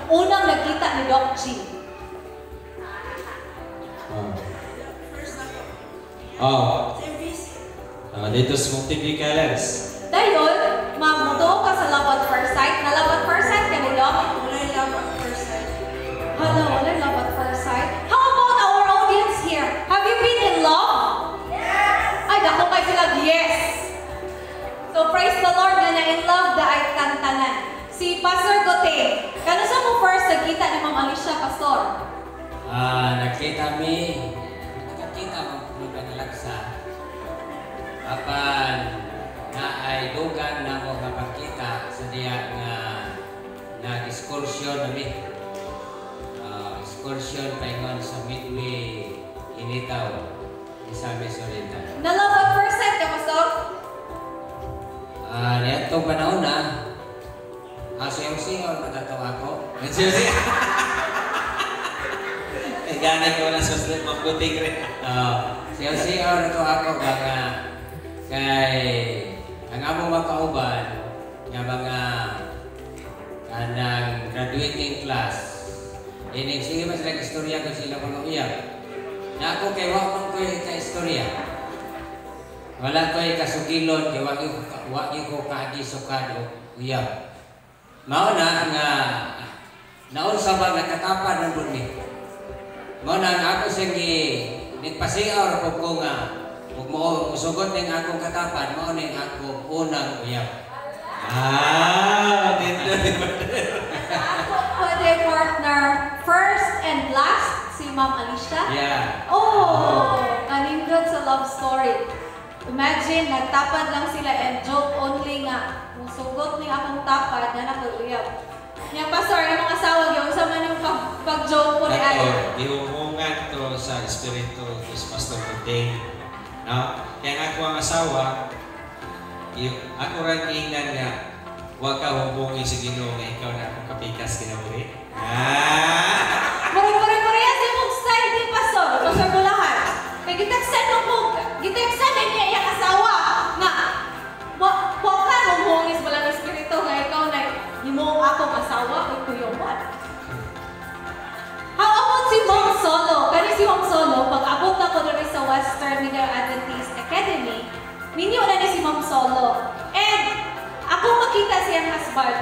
unang nakita ni Doc G? Dito sa Multiple Colors. Dayon, ma'am, mutuo ka sa love at first sight. Na love at first sight ka ni Doc? Walay love at first sight. Hala, wala love at first sight. How about our audience here? Have you been in love? Yes! Ay, dako kayo sila, yes! So, praise the Lord na in love da ay kantanan. Si Pastor Gote, kano sa mo first nagkita ni Ma'am Alicia, Pastor? Nakita mo kanalagsa. Apan na ay dugan na mo kapakita sa diya nga nag-excursion namin. Excursion paingon sa Midway, Initaw, Misamis Oriental. Na love at first sight ka, Pastor? Niyatong panahon na, siyaw-siyaw natatawa ko. Ganay ko na sa mabuting rin. Siyaw-siyaw natatawa ko baka kay ang among makauban nga mga kanang graduating class. Ini sige mas lagi istorya ko sila mga uyak. Na ako kay wa ko ka-istorya. Wala ko kasugilon kay wa ko kaagi sukado uyak. Mao na nga naon sa ba nakatapan ng ni. Mao na ako sige nagpasiaw ko nga ug mo sugot ning akong katapan mao ning ako unang uyak. Dito. Ako pwede partner first and last si Ma'am Alicia? Yeah. Oh, kanindot sa love story. Imagine, nagtapad lang sila and joke only nga. Kung sugot ni akong tapad, na nakauyaw. Nga Pastor, yung mga asawa, yung sa man yung pag-joke ko ni Ay. Ihumungan to sa espiritu is Pastor Kuting. No? Kaya ako ang asawa, ako rin ingnan nga, huwag ka hubungin sa Ginoo nga ikaw na akong kapikas kinabuhi. Pare-pare-pareha sa mong style ni Pastor. Pastor Bulahan. Kaya giteksan mo giteksan niya yung asawa nga, huwag ka hubungin sa balang espiritu nga ikaw na himo akong asawa o kuyawan. How about si Mom Solo? Kani si Mom Solo, pag-abot na ko rin sa Western Middle Adventist Academy, ninyo na ni si Mom Solo. And ako makita siyang husband.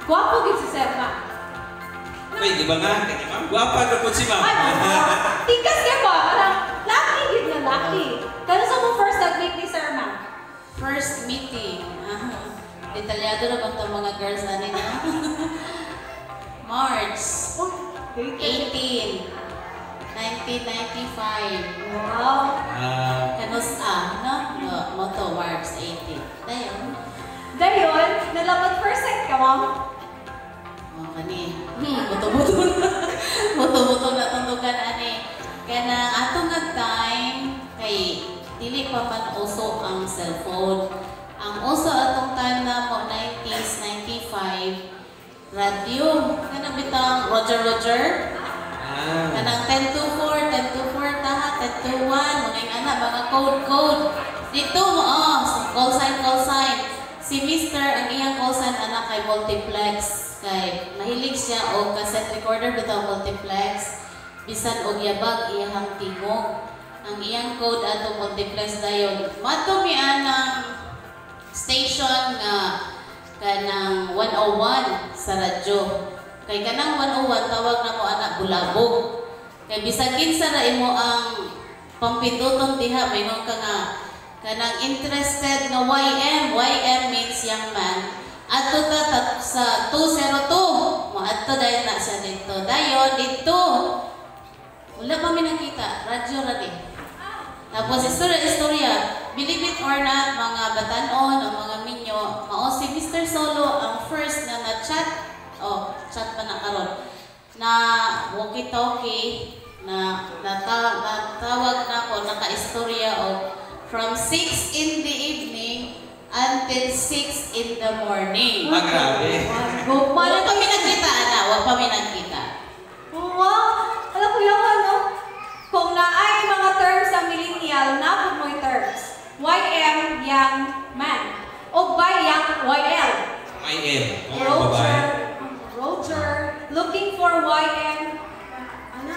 Gwapo gid si Sir Ma. Uy, di ba nga? Kaya ma'am, guwapa na po si ma'am. Tikas ka ba? Parang lucky gid na lucky. Kano sa mo first nag-meet ni Sir Ma? First meeting. Detalyado na ba itong mga girls na nila? March 18, 1995. Wow. Kanusta, no? Moto March 18. Dayon. Dayon, nalaman first sight ka, Ma'am? Kani. Buto-buto na. Buto-buto na tundugan, ani. Kaya na atong time, kay dili pa man uso ang cellphone. Ang uso atong time na mo 90s, 95, radio. Kanang bitang Roger. Kanang 10 to 4, 10 to 4 taha, 10 to 1, mga anak, mga code. Dito mo, call sign. Si Mr. ang iyang call sign anak kay multiplex. Kay mahilig siya o cassette recorder bitaw multiplex. Bisan og yabag iyang tingog. Ang iyang code ato multiplex dayon. Mato mi anang station nga kanang 101 sa radyo. Kay kanang 101 tawag na mo anak bulabog. Kay bisag kinsa na imo ang pampinduton diha mayroon ka nga kanang interested nga YM means young man. Adto ta sa 202. Mo adto dayon na siya dito. Dayon dito. Wala pa mi nakita, radyo ra di. Tapos istorya, believe it or not, mga batanon o mga minyo, mao si Mr. Solo ang first na na-chat, chat pa na karon, na walkie-talkie, na natawag na ko, naka-istorya o from 6 in the evening until 6 in the morning. Grabe. Wala pa mi nakita, ana, wala pa mi nakita. Wow! Alam ko yung ano, kung naay mga terms sa millennial, napod mo yung terms. YM, young man. O by young YL. YL. Babae. Roger, looking for YM. Ano?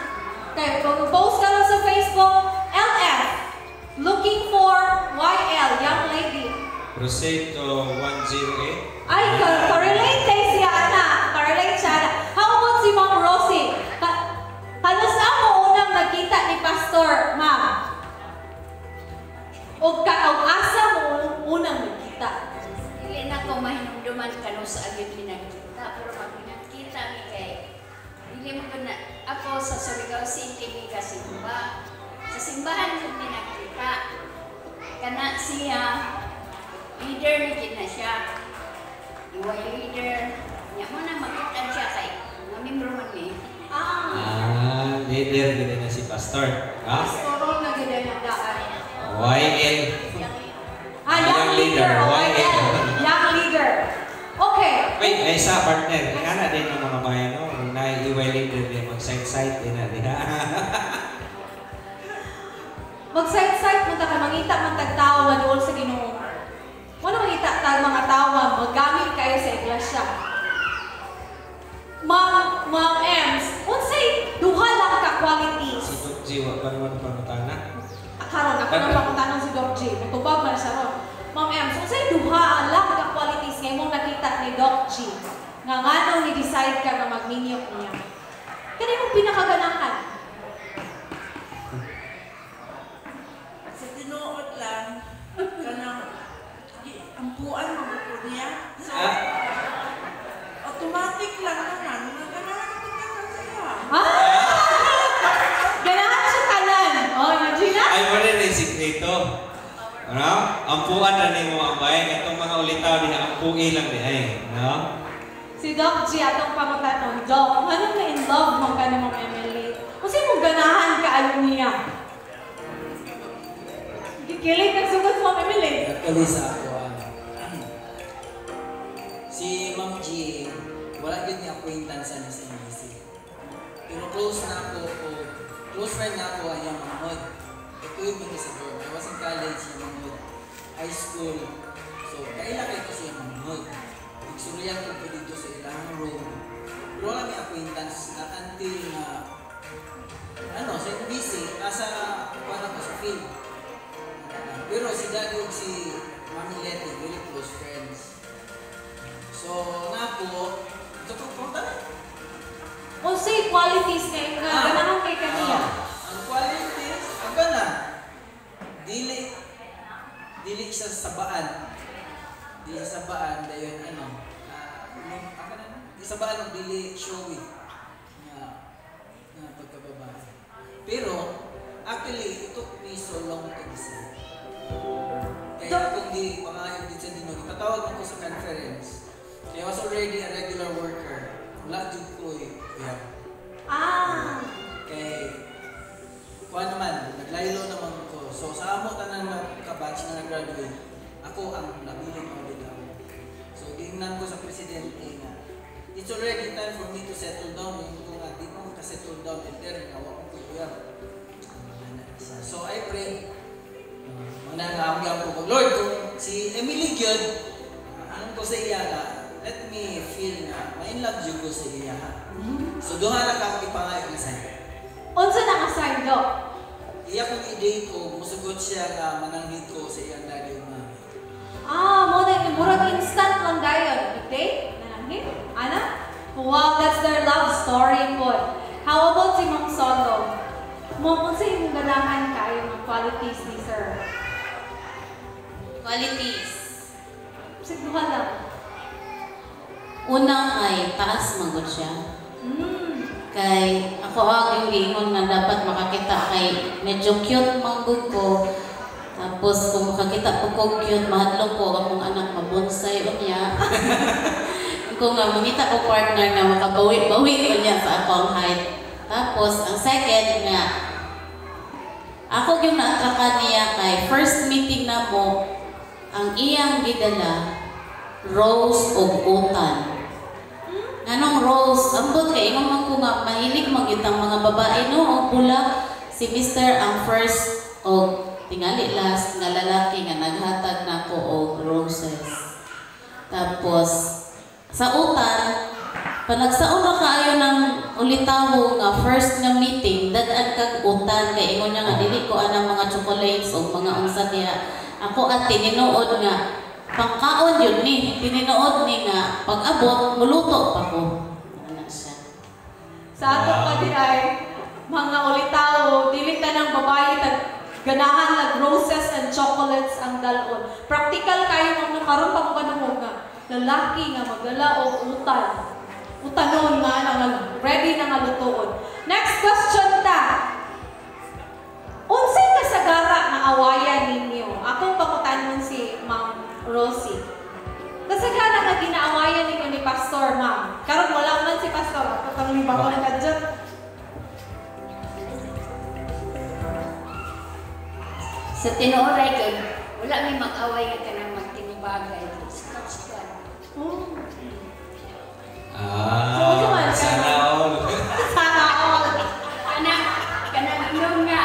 Okay, kung post ka lang sa Facebook, LF, looking for YL, young lady. Roseto 108. Ay, correlate siya, Ana. Correlate siya, Ana. How about si Ma'am Rosie? Kanusa mo unang nagkita ni Pastor, Ma'am? O asa mo unang nagkita? Dili na ko mahinumduman kano sa agad pinagkita, pero pag pinagkita mi kay dili mo na ako sa Surigao City mi kasimba. Sa simbahan ko pinagkita. Kana siya leader ni kina siya. Iway leader. Nya mo na makita siya kay membro man ni. Leader gini na si Pastor. Ha? Pastor na ganda na daan. YL. Young leader. YL. Young leader. Okay. Wait, ay isa partner. Nga na din yung mga bayan, no? Kung nai-iway leader din, mag-side-side din na din. Mag-side-side mo ka, mangita man tagtawa na doon sa Ginoo. Ano mangita tag mga tawa, maggamit kayo sa iglesia. Ma'am Ems, unsay duha lang ka qualities. Si Doc G, wag pa naman pangutana. Karon ako nang pakuntanon si Doc G. Matubag man siya ron. Ma'am Ems, unsay duha lang ka qualities nga imong nakita ni Doc G nga ngano ni decide ka nga magminyok niya. Kani mong pinakaganahan. Sa tinuod lang, kanang ampuan magupod niya. So, automatic lang naman, naganahan ko naman siya. Ganahan siya kanan. Oh, Eugenia? Ay, mo rin yung sikreto. Ano? Ampuan na rin mo ang bayan. Itong mga ulitaw, di na ampuin lang di ay. No? Si Doc G, atong pangutanon. Doc, anong na in love mo ka ni Ma'am Emily? Kasi mong ganahan ka ayon niya. Kikilig nagsugot Ma'am Emily. Actually sa ako, si Ma'am G, wala yun niya acquaintance sa NBC. Pero close na ako, close friend na ako ay yung Mahmoud. Ito yung mga sa dorm. I was in college, yung Mahmoud. High school. So, kailakay ko siya Mahmoud. Nagsuryan ko po dito sa ilang room. Pero wala may acquaintance na until na, sa NBC, asa kuwan ako sa field. Pero si Daddy at si Mami Letty, very close friends. So, ito po punta na. Unsay qualities na ganahan kay kaniya? Ang qualities, dili siya sa sabaan. Dili sa sabaan, dayon di sa sabaan, dili showy na pagkababae. Pero, actually, it took me so long to decide. Kaya kung di pangayon din sa dinog, ipatawag ako sa conference. I was already a regular worker. Wala din ko kay kuha naman, naglaylo naman ko. So sa amo tanan na kabatch na nag-graduate, ako ang nabiling audit ako. So tingnan ko sa presidente na it's already time for me to settle down. Yung kung di mo ka-settle down and there, nawa ko kuya. So I pray. Manangaam ko, Lord, kung si Emily Gyud, anong ko sa iya na, let me feel na ma-in love you ko sa iya. So duha na ka ipangayo na sa'yo. Unsa na ka sign, Doc? Iya kong i-date ko, musugot siya nga mananghid ko sa iyang daddy o mami. Mo na murag instant lang dayon. Okay? Nanangin? Ana? Wow, that's their love story po. How about si Ma'am Soto? Ma'am, unsa imong ganahan kaayo ng qualities ni Sir? Qualities. Siguro lang. Unang ay taas magod siya. Kay ako ang ingon nga dapat makakita kay medyo cute manggod ko. Tapos kung makakita po ko cute, mahadlok ko akong anak mabonsay unya. Kung nga mangita ko partner na makabawi-bawi ko niya sa akong height. Tapos ang second nga, ako yung na-attrakan niya kay first meeting na mo, ang iyang gidala, rose o utan. Nanong rose, ambot kay imong man ko nga mahilig magitang mga babae no o pula. Si Mr. ang first o tingali last nga lalaki nga naghatag nako og roses. Tapos sa utan Panagsaon na kaayo ng ulitawo nga first nga meeting, dadaan kag utan kay ingon niya nga dili ko anang mga chocolates o mga unsa niya. Ako at tinuod nga pangkaon yun ni, tinuod ni nga pag-abot muluto pa ko. Ano siya. Sa ato pa di ay mga ulitaw, dili ka ng babae tag ganahan lag roses and chocolates ang dalon. Practical kayo mga karon pa mo kanung nga lalaki nga magdala og utan. Utanon nga ready na nga lutuon. Next question ta. Unsay kasagara nga awayan ninyo? Akong pangutanon si Ma'am Rosie. Kasagara nga ginaawayan ninyo ni Pastor, Ma'am. Karon wala man si Pastor. Ako pang libawon ka dyan. Sa tinuoray ko, wala may mag-away ka ng magtinubagay. Squad. Oh. Sana all. Sana all. Kanang inyong nga.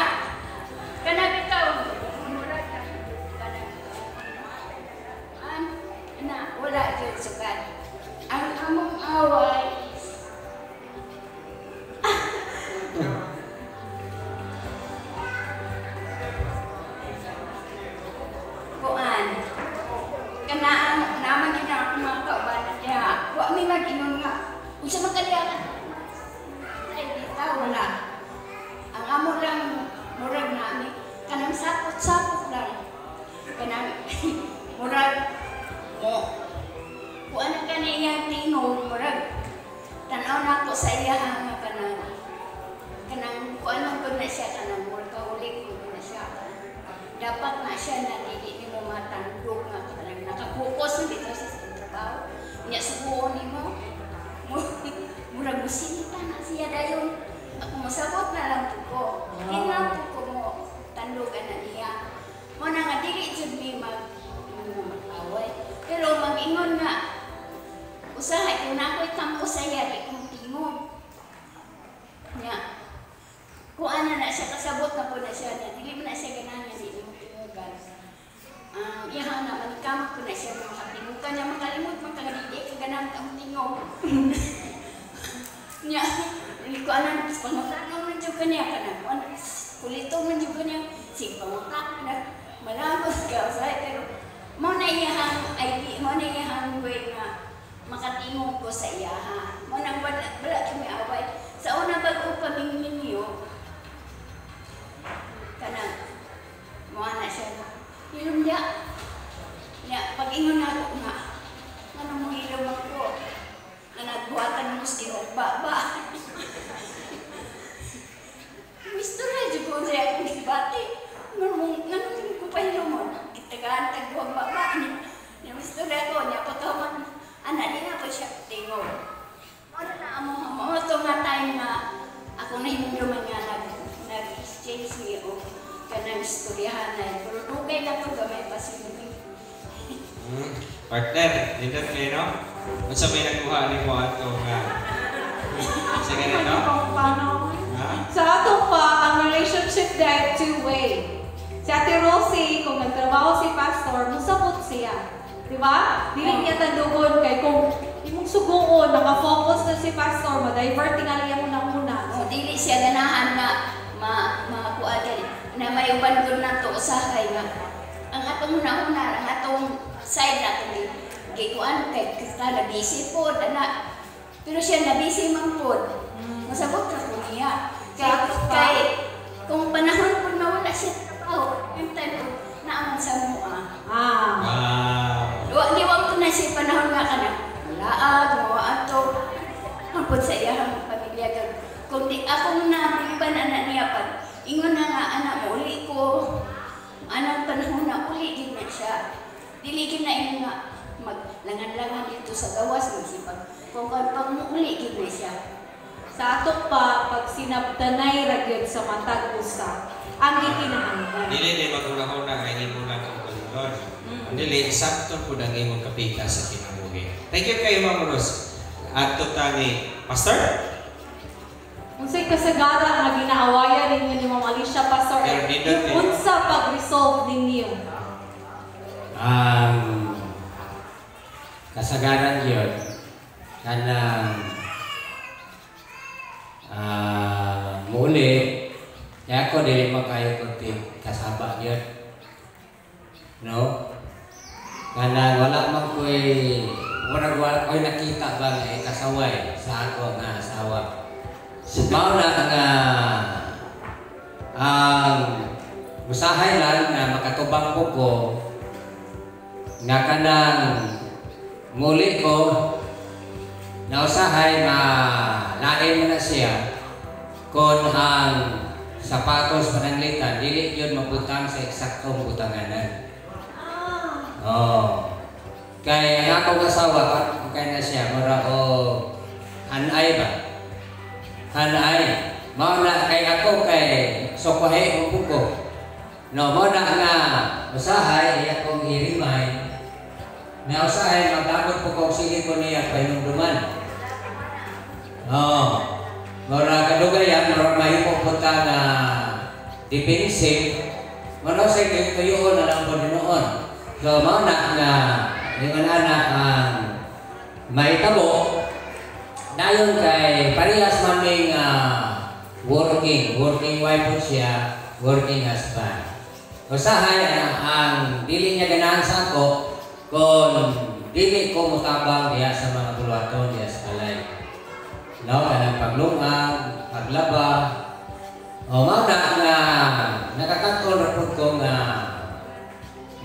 Kanang ikaw. Murag ka. Wala dyan sugad. Ang among away. Kuan. Kanang naman din ako mga kaubanan niya. Wa may mag-inom nga. Unsa man kaniya? Ay, bitaw wala. Ang amo lang murag nami. Kanang sapot-sapot lang. Kanang murag mo. Kuan ang kaniyang tingog murag. Tanaw na ako sa iya nga kanang kuan man ko na siya kanang murag kaulik ko na siya. Dapat na siya na dili nimo matandog nga kanang nakapokus na dito sa trabaho. Nya subuon nimo. Murag musinita na siya dayon. Ako masabot na lang ko. Tingnan ko mo tandugan na niya. Mo na nga dili jud mi mag-away. Pero mag-ingon nga usahay kung ako'y kampo sa iya di kong tingog. Nya kung ano na siya kasabot na po na siya niya. Dili mo na siya ganahan di mo tingugan. Iyahan na manikamak ko na siya makatingog ka niya makalimot magkagadidi kaganahan ka mo tingog. Nya, hindi ko alam, pangutano man dyan kanya ka na, kulito man dyan kanya, sige pangutano na, malabot ka, pero mo na iyahang ID, mo na iyahang way na makatingog ko sa iyaha. Mo nang wala kami away. Sa una bago kaming ninyo, kanang, mo na siya, hilom niya, pag-ingon na ako nga, ano mo hilom ako, na nagbuhatan mo si Baba. Misto na dyan ko siya akong gibati. Nanong ko pa yun mo. Kitagaan tagbuhang Baba. Misto na ako niya. Pagkaman, anak niya po siya tingo. Ano na mo ito nga time na ako na hinuluman nga nag-exchange niya o kanang istoryahan na. Pero dugay na ito gamay pa si Lumi. Partner, dito kayo, no? Kung sa may nakuha ni mo ato nga. Sa ganito? Sa ato pa, ang relationship dahil two-way. Si Ate Rosie, kung nagtrabaho si Pastor, musabot siya. Diba? Dili niya tandugon kay kung imong suguon, nakafocus na si Pastor, ma-divert tingali mo na una. So, dili siya ganahan na makakuha dyan. Na may uban ko na ito usahay nga. Ang atong una-una, ang atong side natin, kay kuan kay kita na busy po, anak. Pero siya na busy man po. Masabot ka po niya. Kay kung panahon po na wala siya trabaho, yung time po, naaman sa mua. Diwag ko na siya panahon nga ka na. Laag, mga ato. Ang po sa iyang pamilya. Kung di ako na iba na anak niya pa, ingon na nga anak mo, uli ko. Anong panahon na uli din na siya. Diligin na ino nga maglangan-langan dito sa gawas magsipag. Kung pag muli gid na siya. Sa ato pa, pag sinabtanay ragyod sa matag usa, ang ikinahanglan. Dili di maguna-una kay imo lang ang kalingkod. Dili sakto pud ang imong kapita sa kinabuhi. Thank you kayo Ma'am Ros. Ato tani Pastor. Unsay kasagara nga ginaawayan ninyo ni Ma'am Alicia Pastor? Unsa pag-resolve ninyo? Kasagaran yun kanang muli kaya ako dili makayo kunti kasaba yun. No? Kana wala man ko'y wala ko'y nakita ba nga kasaway sa ako nga asawa. Mao na nga ang usahay lang na makatubang ko nga kanang muli ko na usahay na lain mo na siya kung ang sapatos pananglitan dili yun mabutang sa eksaktong butanganan. Oh. Kaya ang akong asawa kaya na siya mura o hanay ba? Hanay. Mao na kay ako kay sokwahe ko ko. No, mao na nga usahay akong irimay. Na usahay magdagod po kong sige ko niya pahinumduman. Oh. Mura kadugayan, mura mahimo po ta na defensive. Mura sa tuyuon na lang po noon. So, mao na nga yung anak ang mahitabo dayon kay parehas maming working wife po siya, working husband. Usahay ang dili niya ganahan sa ako kung dili ko mutabang diya sa mga buluhaton diya sa balay. No, kanang paglungag, paglaba. O mao na nga nakakatol ra pud ko nga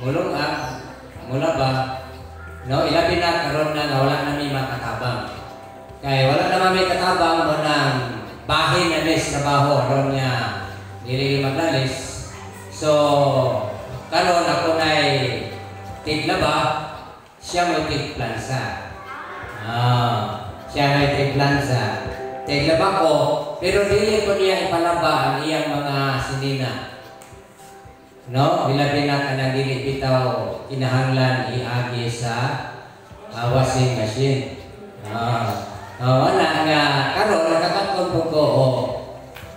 mulungag, mulaba. No, ilabi na karon na wala na may makatabang. Kay wala na may katabang mo ng bahin na nis trabaho aron niya dili maglalis. So karon ako nay tiglaba, siya may tigplansa. Siya may tigplansa. Tiglaba ko, pero dili ko niya ipalaba ang iyang mga sinina. No, ilabi na ka na dili bitaw kinahanglan iagi sa washing machine. Wala nga karon nakakatkon po ko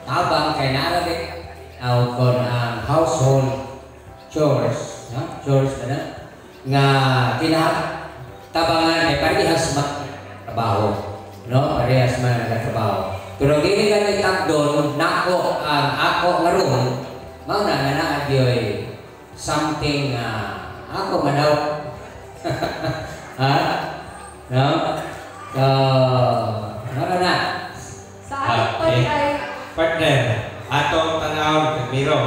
tabang kay naradik kon ang household chores, no? Chores na nga tabangan ay parehas magtrabaho, no? Parehas man nagtrabaho. Pero dili ka nagtakdon nako ang ako nga room mao na nga naadyoy something ako manaw. Ha? No? So, na. Sa ating ay Partner, atong tanaw primero.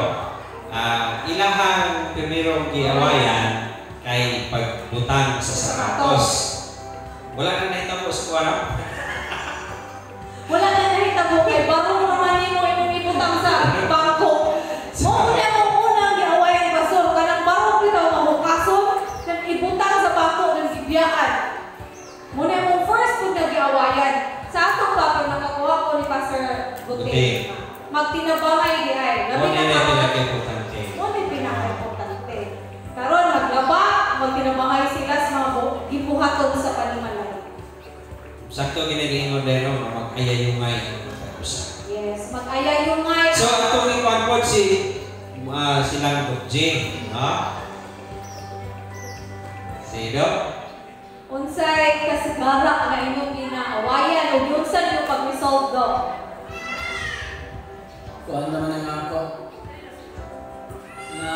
Ilahang primero giawayan kay pagbutang sa sapatos. Wala na nahitabo sa kuwara. wala na nahitabo kay bago naman mo imong ibutang sa bangko. Mo na mo unang giawayan pastor kanang bago bitaw mahukason kang ibutang sa bangko ng gibiyaan. Mo na mo first pud giawayan. Sa atong papel nakakuha ko ni Pastor Buti. Magtinabangay di ay. Mo na pinaka-importante. Mo na pinaka-importante. Karon maglaba, magtinabangay sila sa mga gibuhaton sa panimalay. Sakto ginaging modelo na mag-ayayungay ang pagkakusa. Yes, mag-ayayungay. So, atong ikuan po silang Jing, ha? Sido? Unsay kasagarak na inyong ginaawayan o yunsan yung pag-resolve do? Kuan naman ang ako na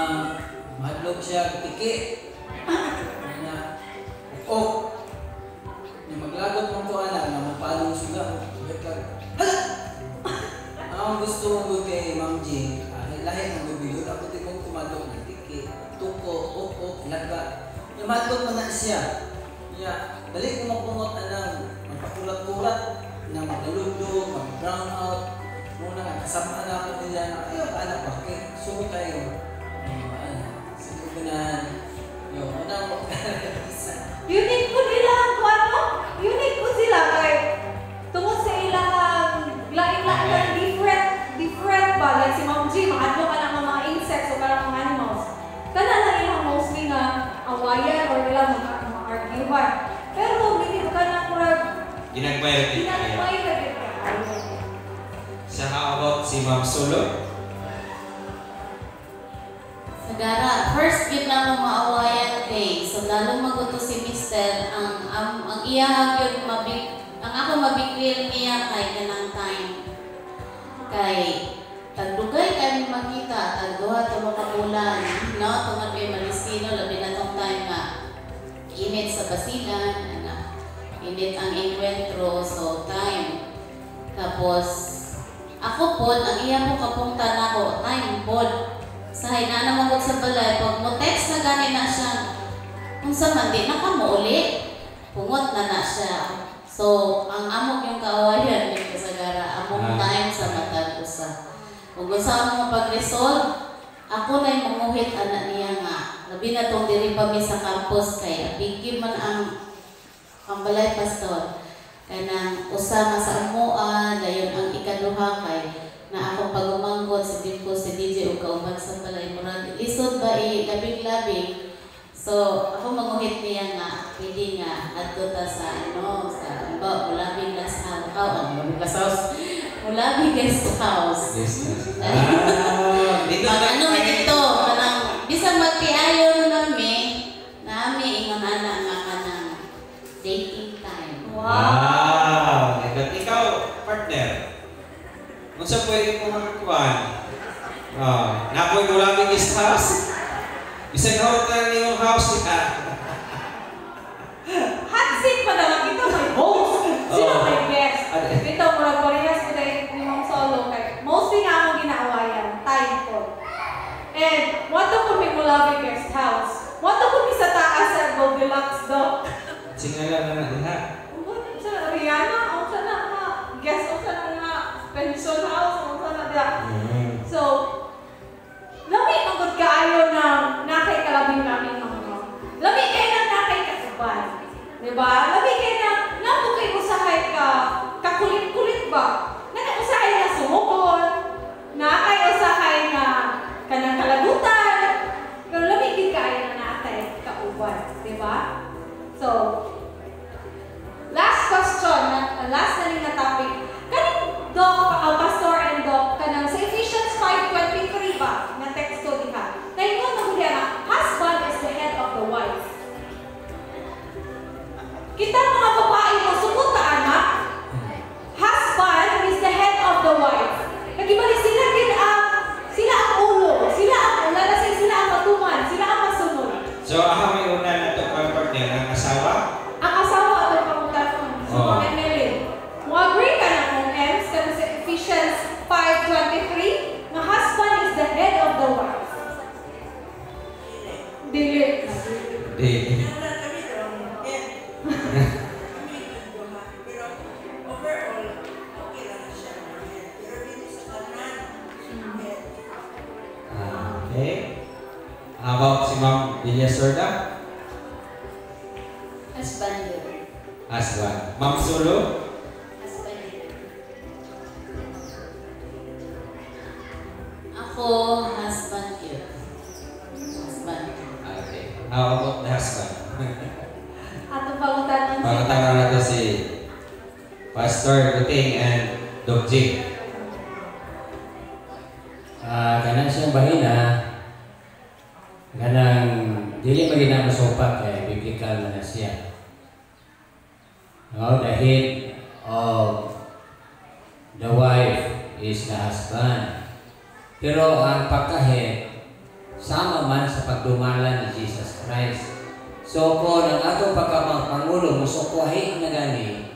madlog siya tiki na na maglagot mong ko anak na mapalong suga hala ang gusto mong kay Ma'am Jing lahi ng gubilod ako tingong kumadlog ng tiki tuko laga madlog mo na siya balik ko mapungot anang magpakulat-kulat na magdalugdog, mag-brown out. Muna nga, kasama na ako nila na, ayaw ka anak, bakit? Sumo tayo. Sige ko na, muna mo Unique po nila ang ano? Unique po sila kay tungkol sa ilang lain-lain different ba? Like si Ma'am G, makadlo ka ng mga insects o parang mga animals. Kana na ilang mostly na awayan or ilang mga argument. Pero hindi ka na kurag Ginagbayad din kaya. Sa how about si Ma'am Solo? Sagara, first yun na mo maawayan kay. So lalo maguto si Mister ang iya yun ang ako mabikwil niya kay kanang time. Kay tagdugay kami makita, tagduha to mga bulan, no? Tungod kay Marisino, labi na tong time nga init sa basilan, init ang encuentro, so time. Tapos, ako po, ang iya mo kapungtan ako, time po. Sa na naman ko sa balay, pag mo text na gani na siya, kung sa man, di na ka mo uli, pungot na siya. So, ang amok yung kaawayan, yung kasagara, amok time sa matag usa. Kung gusto mo pag-resolve, ako na yung manguhit anak niya nga. Labi na itong diri pa mi sa campus, kaya bigyan man ang balay pastor. Kaya nang usama sa amuan, dayon ang ikaduha kay na ako pagumanggot sa din ko si DJ o kauban sa balay murag lisod ba labing-labing. So ako manguhit niya nga pwede nga adto ta sa sa mulabing last house mulabing guest house. Dito kanang bisang magpiayon nami ingon ana nga kanang dating time. Wow! Ikaw, partner, kung saan pwede mo magkuhan? Napoy mo lang yung guest house? Isang hotel na yung house niya. Hot seat pa naman. Ito may host. Sino may guest? Ito, murag parehas ko tayo yung solo. Mostly nga akong ginaawayan. Time ko. And, wato ko may mula guest house. Wato ko may sa taas sa Goldilocks do. Singala na lahat. Sa Rihanna, o sa na nga. Guest o sa na nga. Pension house, o sa na da. So, lami magod kaayo ng nakay kalabing namin mga. Lami kayo ng nakay kasubay. Diba? Lami kayo ng napukay usahay ka kakulit-kulit ba? Usahay na sumukon. Nakay usahay na kanang kalagutan. Pero lami din kaayo na nakay kauban. Diba? So, last question, last na rin na topic. Kaning Doc, Pastor and Doc, kanang sa Ephesians 5:23 ba, na teksto diha. Naingon na huli nga, husband is the head of the wife. Kita mga babae mo, sugot na anak, husband is the head of the wife. Nagibali sila sila ang ulo, sila ang matuman, sila ang masunod. So, ako may una na ito, partner, ang asawa? Ang asawa at ang pangutanon. So, mo agree ka na kung Ems, kasi sa Ephesians 5:23, na husband is the head of the wife. Dili. Kaya kami daw, kami duha. Pero overall, okay lang siya. Pero dito sa kanan, Okay. How about si Ma'am Villasorda? Husband yun. Husband. Ma'am Solo? Husband yun. Ako, husband yun. Husband. Okay. How about the husband? Atong pangutanon Pagkatama na ito si Pastor Guting and Doc G. Kanang siyang bahina, kanang dili magina masopak kay biblical na siya. No, the head of the wife is the husband. Pero ang pagka-head, sama man sa pagdumala ni Jesus Christ. So kung ang atong pagkapangulo musukwahi na gani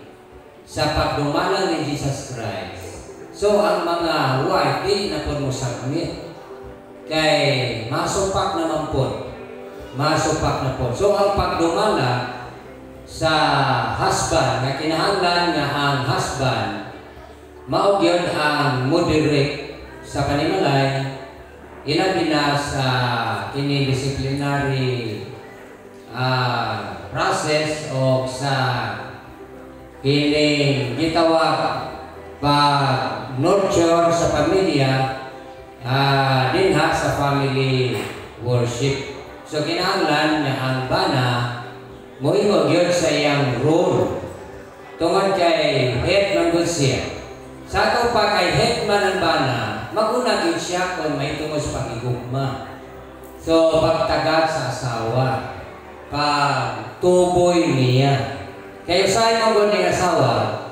sa pagdumala ni Jesus Christ, so ang mga wife di na po mo submit kay masupak naman po, masupak na po. So ang pagdumala sa husband nga kinahanglan nga ang husband mao gyud ang moderate sa panimalay ilabi na sa kini disciplinary process o sa kini gitawag pag-nurture sa pamilya dinha sa family worship. So kinahanglan na ang bana moingon gyud sa iyang role tungod kay head man gud siya. Sa ato pa kay head man ang bana, maguna gyud siya kung may tungod sa pagigugma. So pagtagad sa asawa, pagtuboy niya. Kaya sa imong gud ning asawa,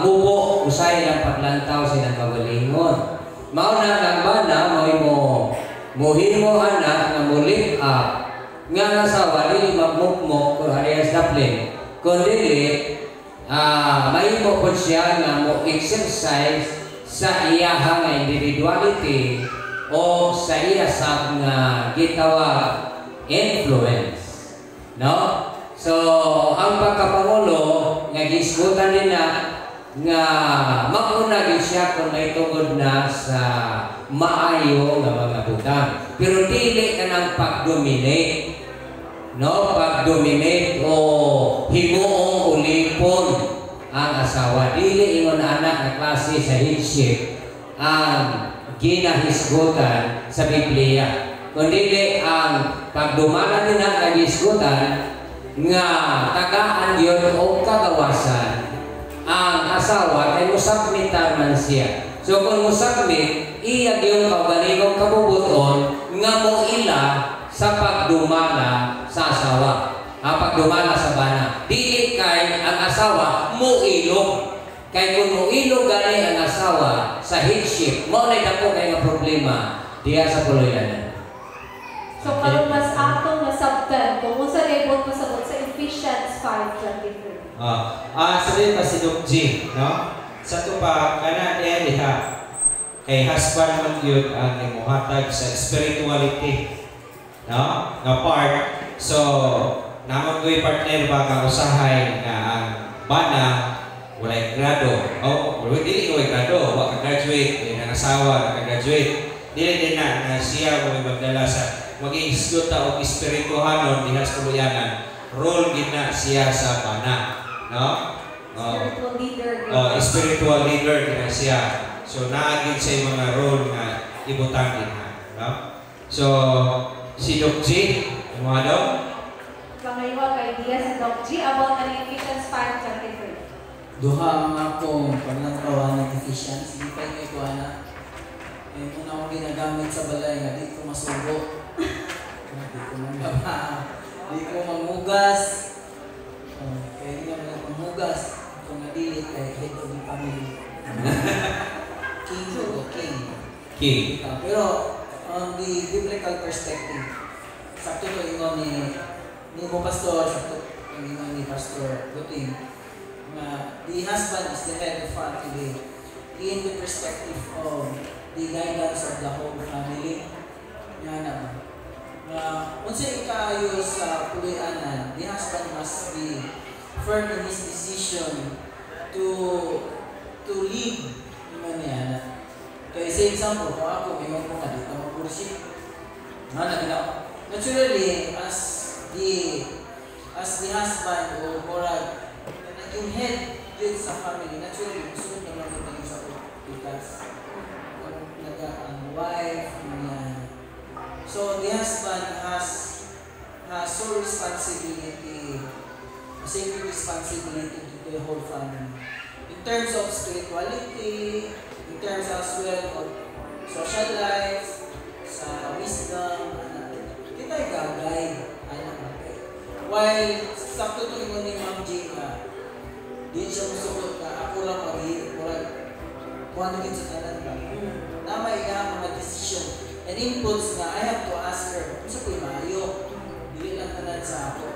mubo usay lang paglantaw silang kawalingon. Mao na ang bana mo muhimo anak nga mulit up nga nasawa dili magmukmok kung alias daplin kundi mahimo po siya nga mo exercise sa iyahang individuality o sa iya sa nga gitawag influence, no? So ang pagkapangulo nga gisgutan nila nga mauna gid siya kung may tungod na sa maayo nga mga butang, pero dili ka ng pag-dominate, no? Pag-dominate o himuong ulipon ang asawa. Dili ingon anak na klase sa headship ang ginahisgutan sa Biblia, kundi ang pagdumana nila ang hisgutan nga tagaan yun o kagawasan ang asawa kay musabmitan man siya. So kung musabmit, iya yung kabaligong kabubuton nga mo ila sa pagdumana sa asawa, pagdumana sa bana. Dili kay ang asawa mo ilog. Kay kung mo ilog gani ang asawa sa headship, mo na dako kay nga problema diya sa puloy-anan. So karon mas atong nasabtan kung unsa labot pasabot sa Ephesians 5:23. Sabi pa si Doc G, no? Sa to pa kana diha kay husband man yun ang imuhatag sa spirituality, no? Nga part. So namon ko'y partner ba kang usahay nga ang bana walay grado. Dili ko grado, wa ka graduate, din ang asawa ka graduate. Dili din na siya mo magdala sa mag-iisguta o espirituhanon diha sa puluyanan. Role gid na siya sa bana, no? Spiritual leader. Spiritual leader din siya. So naagid sa mga role nga ibutang din, no? So si Doc G, mo daw Pangaywa kay Dia sa Doc G about ang Ephesians 5:23. Duha ang akong panlantawa ng Ephesians, hindi pa yung ikuha na. Una akong ginagamit sa balay nga di ko masubo. Di ko manggaba. Di ko manghugas. Kaya hindi naman ako manghugas. Kung nadilit kay head of the family. King o king. King. Pero on the biblical perspective, sakto to ingon ni mo pastor, sakto ingon ni Pastor Guting, na the husband is the head of family in the perspective of the guidance of the whole family. Yan naman. Unsa ikaayo sa puloy-anan, the husband must be firm in his decision to lead naman niya. Kaya sa example, kung ako may mga mga dito mag-worship, naturally, as the husband o moral, yung head yun sa family, naturally, gusto naman ito yung sa because ang wife, yan. So, the husband has sole responsibility, a sacred responsibility to the whole family. In terms of spirituality, in terms as well of social life, sa wisdom, kita i-guide, while sakto ito yung ni Ma'am G na di siya musugot na ako lang mag-hihip ko lang kung ano din sa tanan ba. Na may mga decision and inputs na I have to ask her kung sa ko'y maayo. Dili lang tanan sa ako.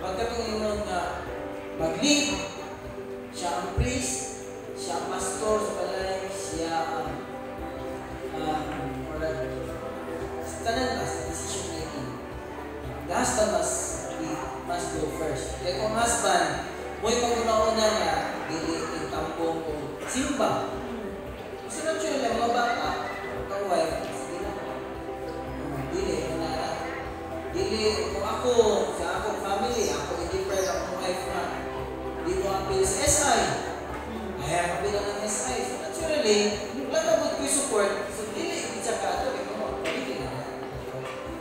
Pagkatong nga mag-lead, siya ang priest, siya ang pastor sa balay, siya ang tanan ba sa decision making. The husband must go first. Kaya kung husband, mo'y pag-una-una nga, dili yung tampong o simba. Kasi natural lang, mga bata, kang wife, sige na. Dili, dili, kung ako, sa akong family, ako i-defer akong wife na, di ko appeal sa SI. Kaya appeal ng SI. So naturally, wala na good ko support. So dili, hindi siya ka ito, dili na.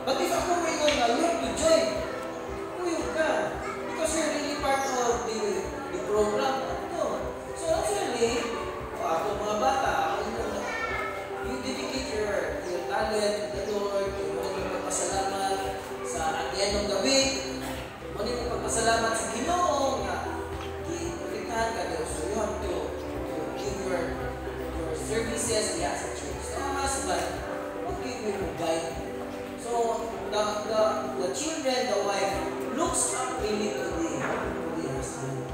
But if ako may nga, you have to join. Tuyog ka. Because you're really part of the program. So actually, ako mga bata, you dedicate your talent to the Lord, yung pagpasalamat sa at the end of the week, yung pagpasalamat sa Ginoo nga, i-protektahan ka. So you have to pili to the husband.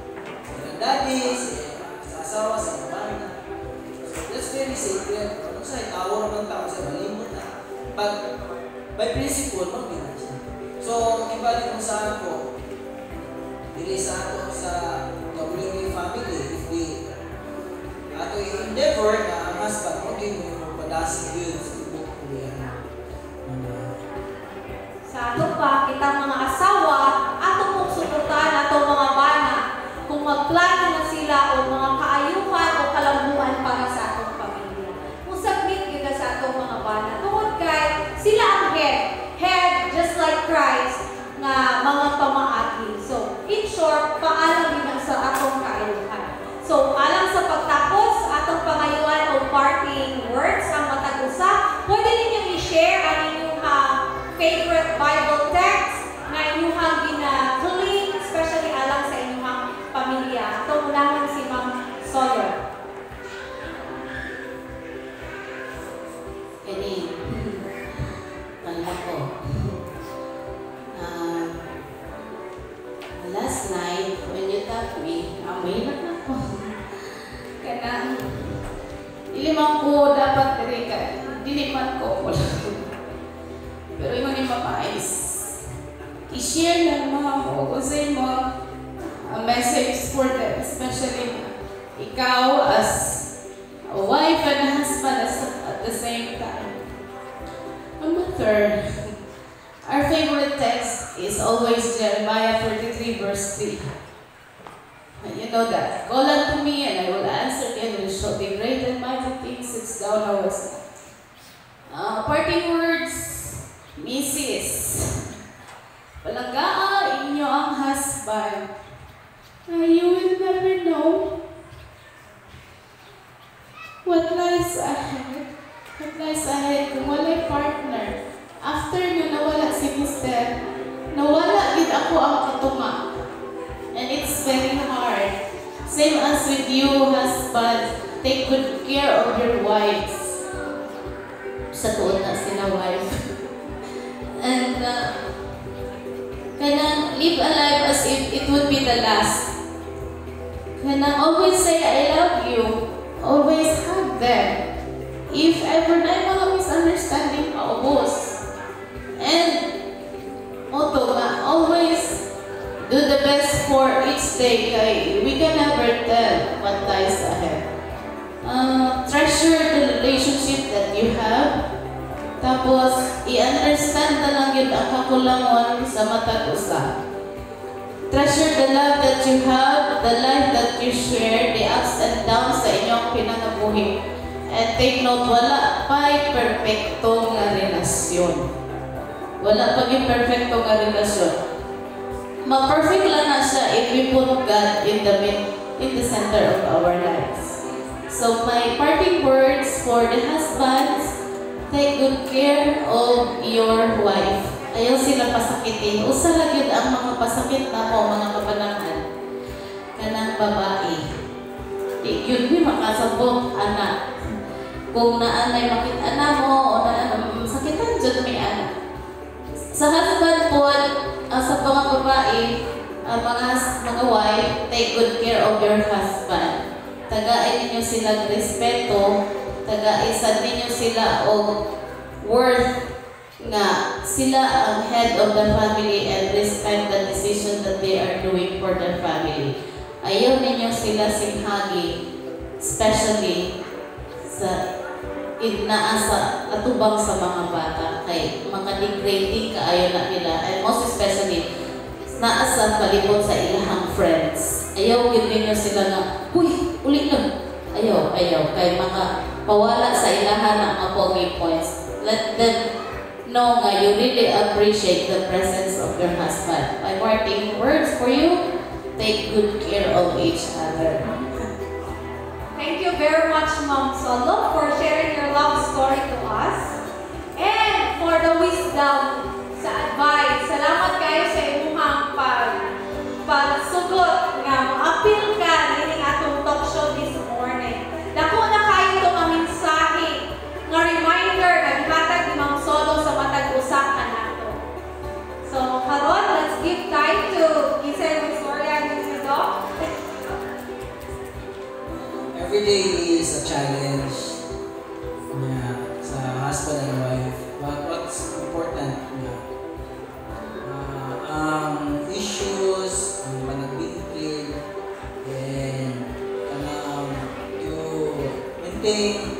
Sa daddy, sa asawa, sa bana. So that's very sacred. Ano sa itawa naman tao sa malimot na. Pag by principle, mag-ina siya. So, ibalik mo sa ako, dili sa ato sa WA family, if we ato endeavor na ang husband, okay mo yung padasig yun sa ibang kulihan. Sa ato pa, kita mga asawa, ato pong suportahan ato mga bana kung magplano na sila o mga kaayuhan o kalambuan para sa atong pamilya. Kung submit kita sa atong mga bana, tungod kay sila ang head just like Christ na mga pamaagi. So, in short, paalam din sa atong kaayuhan. So, alang sa pagtapos, atong pangayuan o parting words ang matag-usa, pwede ninyong i-share ang inyong favorite Bible text na inyong gina-cling, especially alang sa inyong pamilya. Ito unahan si Ma'am Sawyer. Kani, ko. Last night, when you taught me, amoy na ako. Kaya ilimang ko dapat diri ka, diliman ko wala. Pero yung mga mapais, i-share lang mga mo kasi mo a message for them, especially ikaw as a wife and a husband at the same time. Third, our favorite text is always Jeremiah 33 verse 3. You know that. Call unto me and I will answer thee and will show thee great and mighty things which thou knowest not. Parting words, Mrs. Palanggaa inyo ang husband. You will never know what lies ahead. What lies ahead kung wala'y partner. After na nawala si Mr., nawala din ako ang katuma. And it's very hard. Same as with you, husband. Take good care of your wives. Sa tuon na sila wife. And kanang live a life as if it would be the last. Kanang always say, I love you. Always hug them. If ever na mga misunderstanding paubos. And motto nga, always do the best for each day. Kay we can never tell what lies ahead. Treasure the relationship that you have. Tapos, i-understand na lang yun ang kakulangon sa matag usa. Treasure the love that you have, the life that you share, the ups and downs sa inyong pinangabuhi. And take note, wala pa'y perfecto nga relasyon. Wala pa'y perfecto nga relasyon. Ma-perfect lang na siya if we put God in the center of our lives. So my parting words for the husbands, take good care of your wife. Ayaw sila pasakitin. Usa ra gyud ang mga pasakit na mo, mga kapanangan. Kanang babae. Di yun ni makasabot, anak. Kung naanay makita na mo, o sakitan dyan may anak. Sa husband po, sa mga babae, mga wife, take good care of your husband. Tagain ninyo silang respeto, tagaisan ninyo sila o worth nga sila ang head of the family and respect the decision that they are doing for their family. Ayaw ninyo sila singhagi, especially sa inaasa atubang sa mga bata kay makadegrading kaayo na nila and most especially naasa palibot sa ilahang friends. Ayaw yun ninyo sila na, huy, uli lang. Ayaw, kay mga pawala sa ilahan ng mga pogi points. Let them know nga you really appreciate the presence of your husband. My parting words for you, take good care of each other. Thank you very much, Ma'am Solo, for sharing your love story to us. And for the wisdom sa advice. Salamat kayo sa imuhang pagsugot nga ma-appeal ka nining atong talk show this morning. Dako na kayo itong ang mensahe nga reminder nga gihatag ni Ma'am Solo sa matag-usapan nato. So, karon, let's give time to every day is a challenge sa husband and wife. But what's important issues, ang panagbingkid, and to maintain